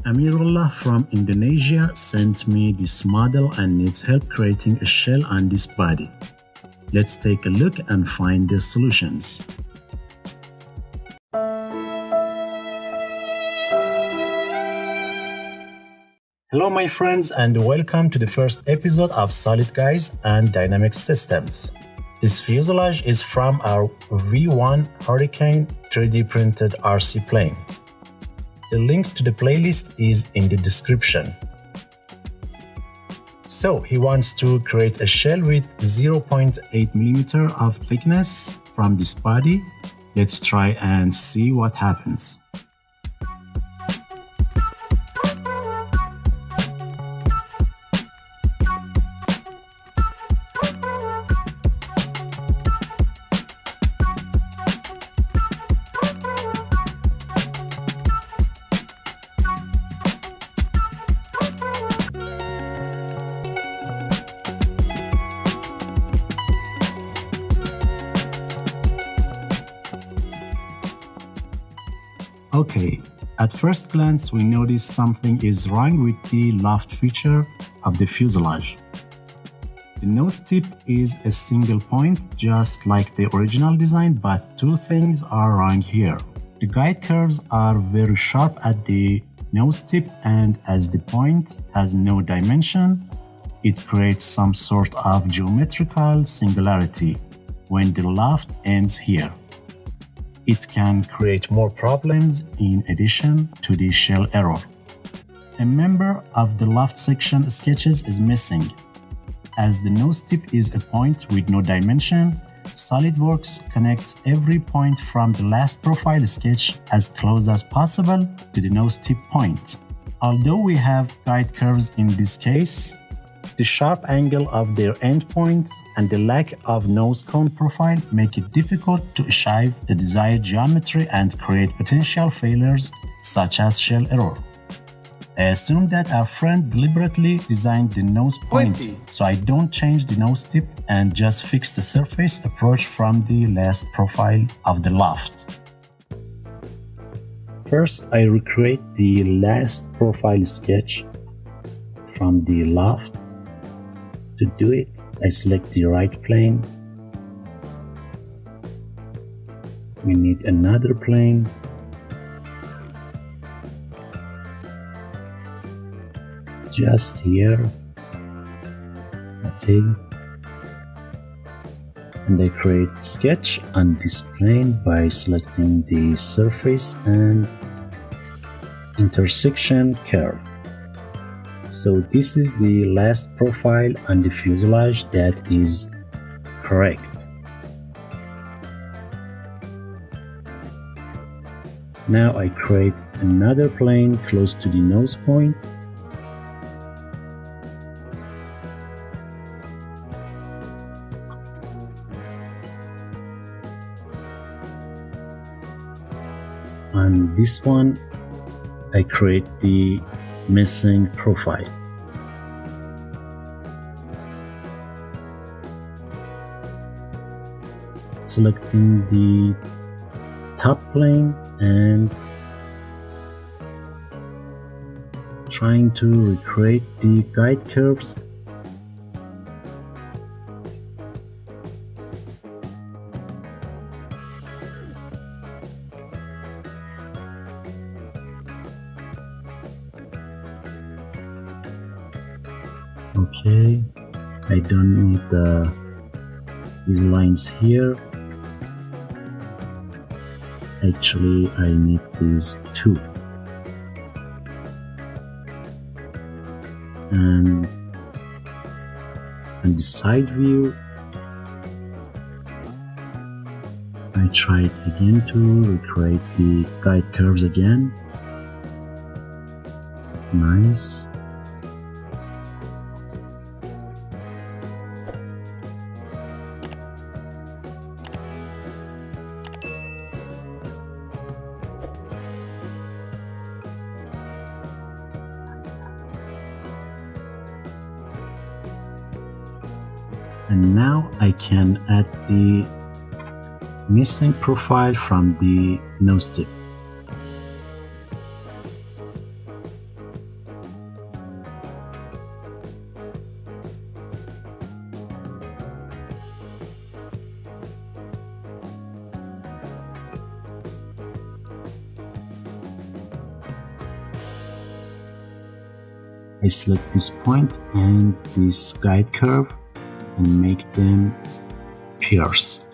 Amirullah from Indonesia sent me this model and needs help creating a shell on this body. Let's take a look and find the solutions. Hello my friends and welcome to the first episode of Solid Guys and Dynamic Systems. This fuselage is from our V1 Hurricane 3D printed RC plane. The link to the playlist is in the description. So he wants to create a shell with 0.8mm of thickness from this body. Let's try and see what happens. Okay, at first glance we notice something is wrong with the loft feature of the fuselage. The nose tip is a single point just like the original design, but two things are wrong here. The guide curves are very sharp at the nose tip, and as the point has no dimension, it creates some sort of geometrical singularity when the loft ends here. It can create more problems in addition to the shell error. A member of the loft section sketches is missing. As the nose tip is a point with no dimension, SolidWorks connects every point from the last profile sketch as close as possible to the nose tip point. Although we have guide curves in this case, the sharp angle of their endpoint and the lack of nose cone profile make it difficult to achieve the desired geometry and create potential failures such as shell error. I assume that our friend deliberately designed the nose point so I don't change the nose tip and just fix the surface approach from the last profile of the loft. First, I recreate the last profile sketch from the loft. To do it, I select the right plane. We need another plane. Just here. Okay. And I create a sketch on this plane by selecting the surface and intersection curve. So this is the last profile on the fuselage that is correct. Now I create another plane close to the nose point. On this one, I create the missing profile. Selecting the top plane and trying to recreate the guide curves. Okay, I don't need these lines here. Actually, I need these two. And on the side view, I tried again to recreate the guide curves again. Nice. And now I can add the missing profile from the nose tip. I select this point and this guide curve and make them pierce.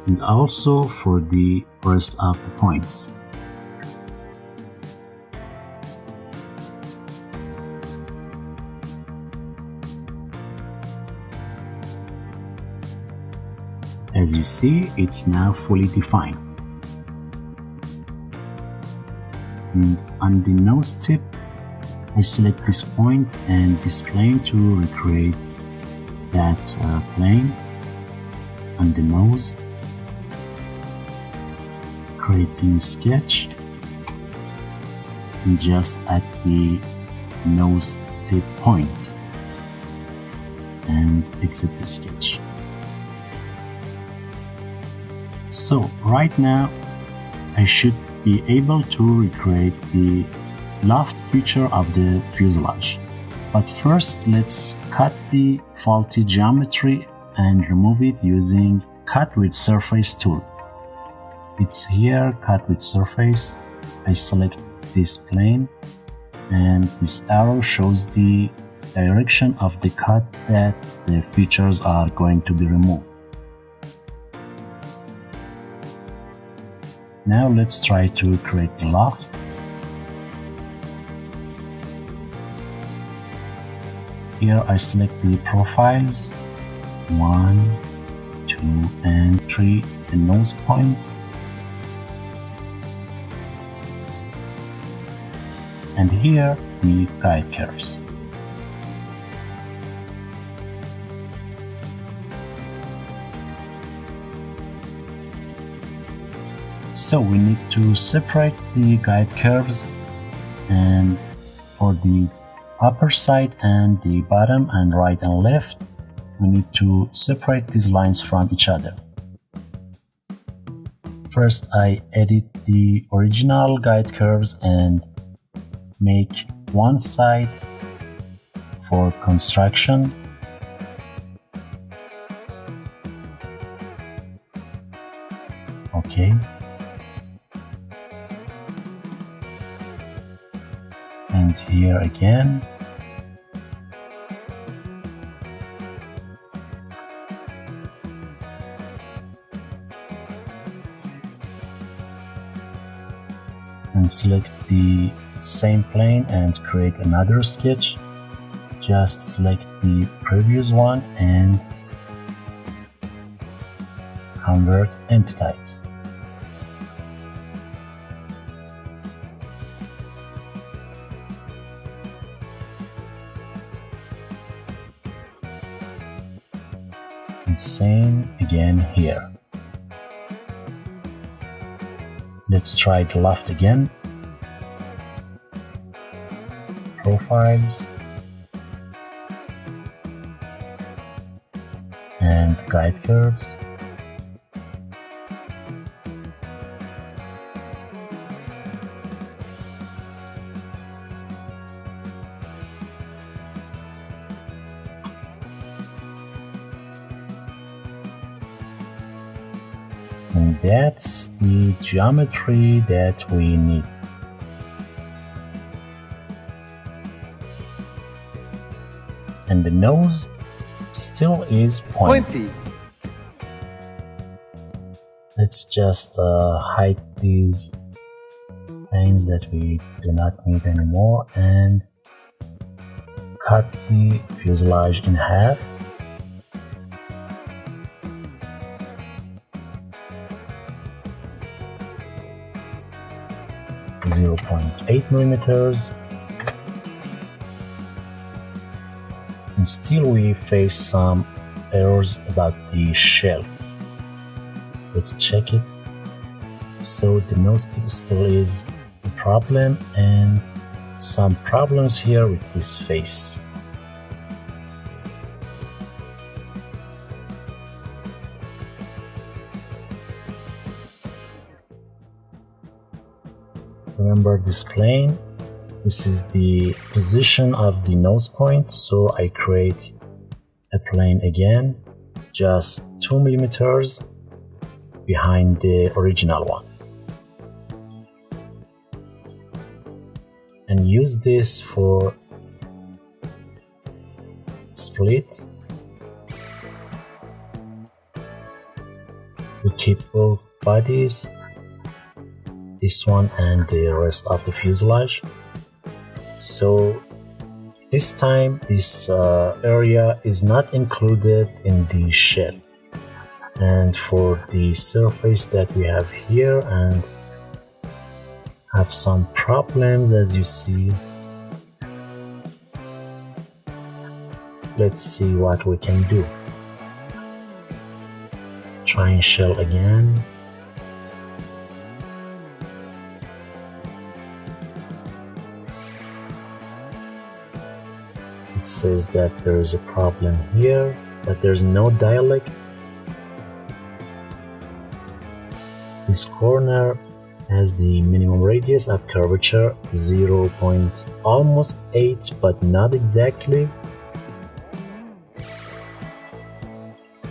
And also for the rest of the points. As you see, it's now fully defined. And on the nose tip, I select this point and this plane to recreate that plane on the nose. Creating sketch and just at the nose tip point and exit the sketch. So right now I should be able to recreate the loft feature of the fuselage. But first let's cut the faulty geometry and remove it using Cut with Surface tool. It's here, Cut with Surface. I select this plane and this arrow shows the direction of the cut that the features are going to be removed. Now let's try to create the loft. Here I select the profiles 1, 2 and 3, the nose point, and here the guide curves. So we need to separate the guide curves, and for the upper side and the bottom and right and left, we need to separate these lines from each other. First I edit the original guide curves and make one side for construction. Okay. And here again. And select the same plane and create another sketch. Just select the previous one and convert entities. And same again here. Let's try the loft again. Profiles and guide curves. And that's the geometry that we need. And the nose still is pointy. Let's just hide these things that we do not need anymore and cut the fuselage in half. .8mm, and still we face some errors about the shell. Let's check it. So the nose tip still is a problem and some problems here with this face. Remember this plane, this is the position of the nose point, so I create a plane again, just 2mm behind the original one. And use this for split. We keep both bodies, this one and the rest of the fuselage. So this time this area is not included in the shell. And for the surface that we have here and have some problems, as you see. Let's see what we can do. Try and shell again. It says that there is a problem here, that there's no dialect. This corner has the minimum radius of curvature 0.8, but not exactly.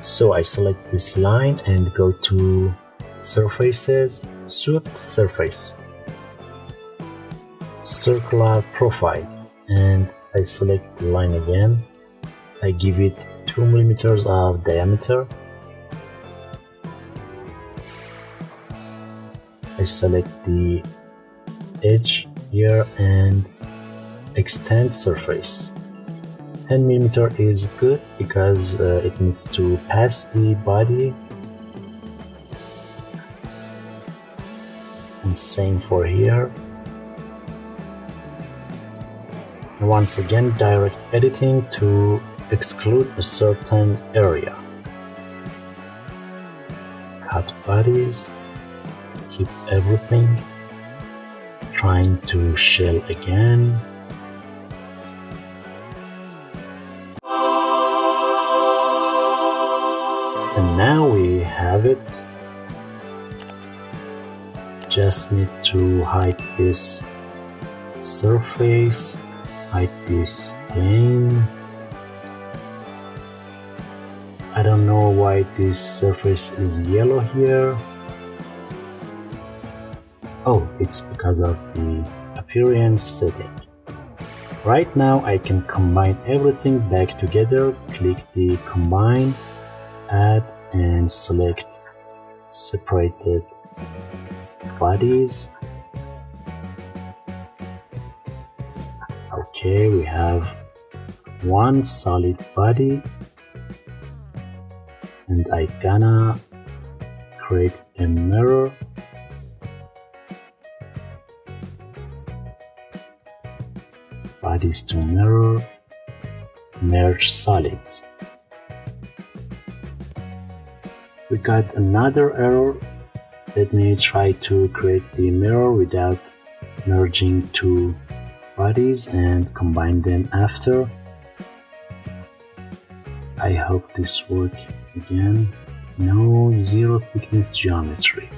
So I select this line and go to surfaces, swept surface, circular profile, and I select the line again. I give it 2 millimeters of diameter. I select the edge here and extend surface. 10 millimeter is good because it needs to pass the body, and same for here. And once again, direct editing to exclude a certain area. Cut bodies, keep everything, trying to shell again. And now we have it. Just need to hide this surface, hide this plane. I don't know why this surface is yellow here. Oh, it's because of the appearance setting. Right now I can combine everything back together. Click the combine, add, and select separated bodies. Okay, we have one solid body, and I gonna create a mirror. Bodies to mirror, merge solids. We got another error. Let me try to create the mirror without merging two bodies and combine them after. I hope this works again. No, zero thickness geometry.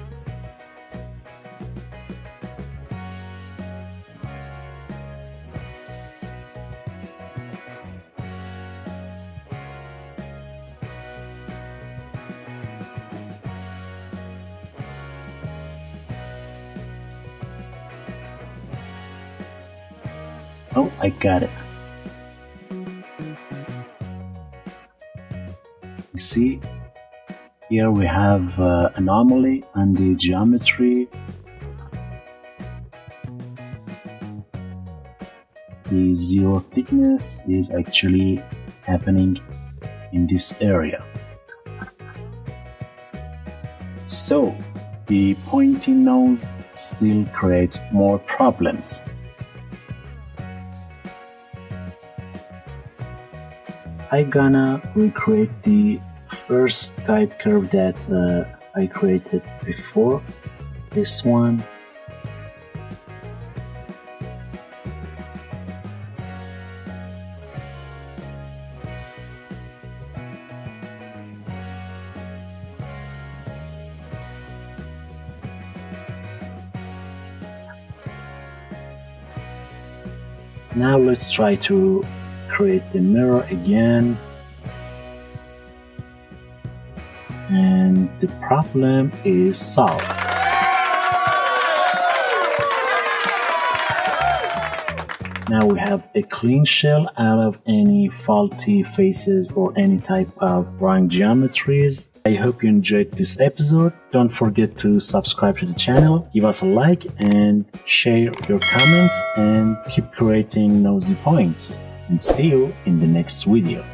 Oh, I got it. You see, here we have anomaly on the geometry. The zero thickness is actually happening in this area. So, the pointing nose still creates more problems. I'm gonna recreate the first guide curve that I created before, this one. Now let's try to create the mirror again, and the problem is solved. Now we have a clean shell out of any faulty faces or any type of wrong geometries. I hope you enjoyed this episode. Don't forget to subscribe to the channel, give us a like, and share your comments, and keep creating nosy points. And see you in the next video.